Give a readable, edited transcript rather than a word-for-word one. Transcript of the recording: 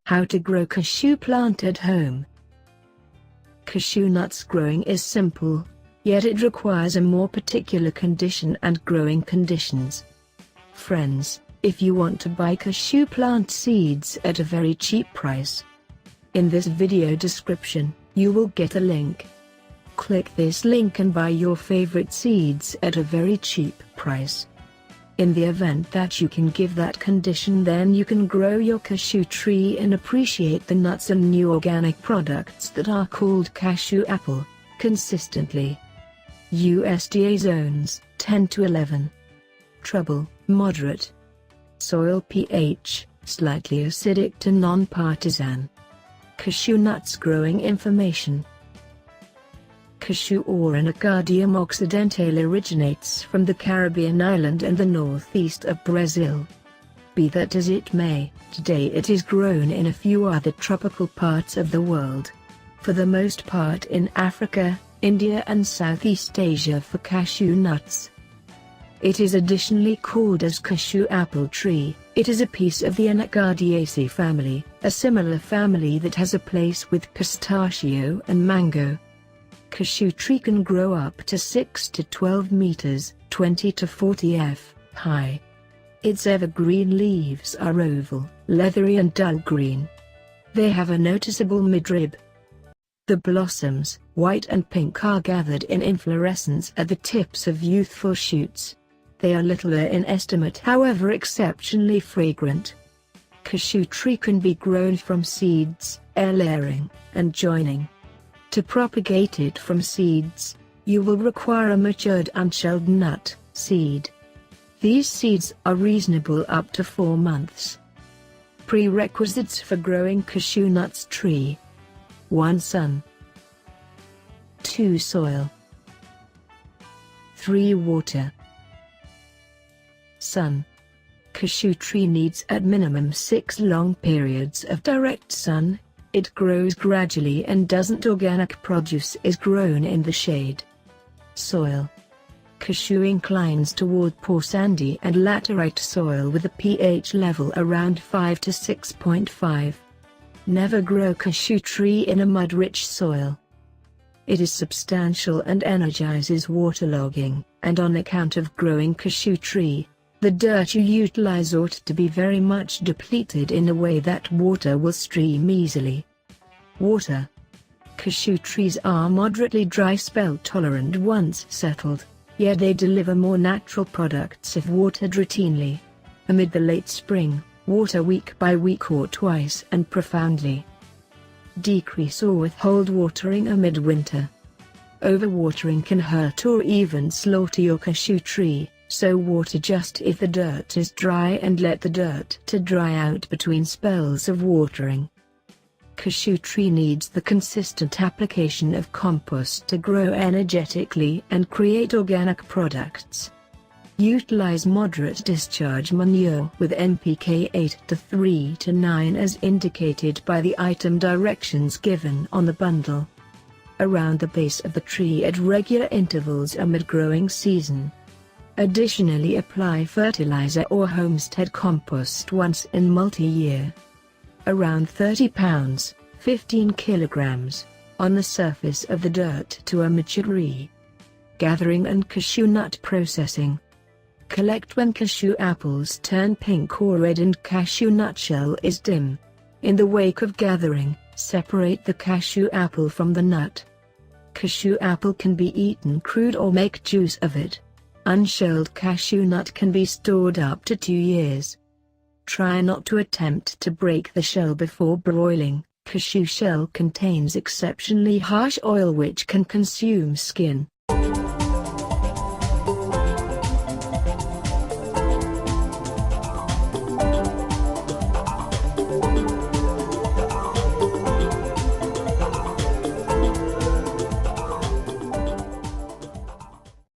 How to grow cashew plant at home. Cashew nuts growing is simple, yet it requires a more particular condition and growing conditions. Friends, if you want to buy cashew plant seeds at a very cheap price, in this video description, you will get a link. Click this link and buy your favorite seeds at a very cheap price. In the event that you can give that condition, then you can grow your cashew tree and appreciate the nuts and new organic products that are called cashew apple, consistently. USDA zones, 10 to 11. Trouble, moderate. Soil pH, slightly acidic to non-partisan. Cashew nuts growing information. Cashew or Anacardium occidentale originates from the Caribbean island and the northeast of Brazil. Be that as it may, today it is grown in a few other tropical parts of the world. For the most part in Africa, India and Southeast Asia for cashew nuts. It is additionally called as cashew apple tree. It is a piece of the Anacardiaceae family, a similar family that has a place with pistachio and mango. Cashew tree can grow up to 6 to 12 meters, 20 to 40 f. high. Its evergreen leaves are oval, leathery and dull green. They have a noticeable midrib. The blossoms, white and pink, are gathered in inflorescence at the tips of youthful shoots. They are littler in estimate, however exceptionally fragrant. Cashew tree can be grown from seeds, air layering, and joining. To propagate it from seeds, you will require a matured unshelled nut seed. These seeds are reasonable up to 4 months. Prerequisites for growing cashew nuts tree. 1. Sun. 2. Soil. 3. Water. Sun. Cashew tree needs at minimum 6 long periods of direct sun. It grows gradually and doesn't. Organic produce is grown in the shade. Soil. Cashew inclines toward poor sandy and laterite soil with a pH level around 5 to 6.5. Never grow cashew tree in a mud-rich soil. It is substantial and energizes waterlogging, and on account of growing cashew tree, the dirt you utilize ought to be very much depleted in a way that water will stream easily. Water. Cashew trees are moderately dry spell tolerant once settled, yet they deliver more natural products if watered routinely. Amid the late spring, water week by week or twice and profoundly. Decrease or withhold watering amid winter. Overwatering can hurt or even slaughter your cashew tree. So water just if the dirt is dry and let the dirt to dry out between spells of watering. Cashew tree needs the consistent application of compost to grow energetically and create organic products. Utilize moderate discharge manure with NPK 8 to 3 to 9 as indicated by the item directions given on the bundle. Around the base of the tree at regular intervals amid growing season. Additionally, apply fertilizer or homestead compost once in multi-year. Around 30 pounds, 15 kilograms, on the surface of the dirt to a mature tree. Gathering and cashew nut processing. Collect when cashew apples turn pink or red and cashew nut shell is dim. In the wake of gathering, separate the cashew apple from the nut. Cashew apple can be eaten crude or make juice of it. Unshelled cashew nut can be stored up to 2 years. Try not to attempt to break the shell before broiling. Cashew shell contains exceptionally harsh oil which can consume skin.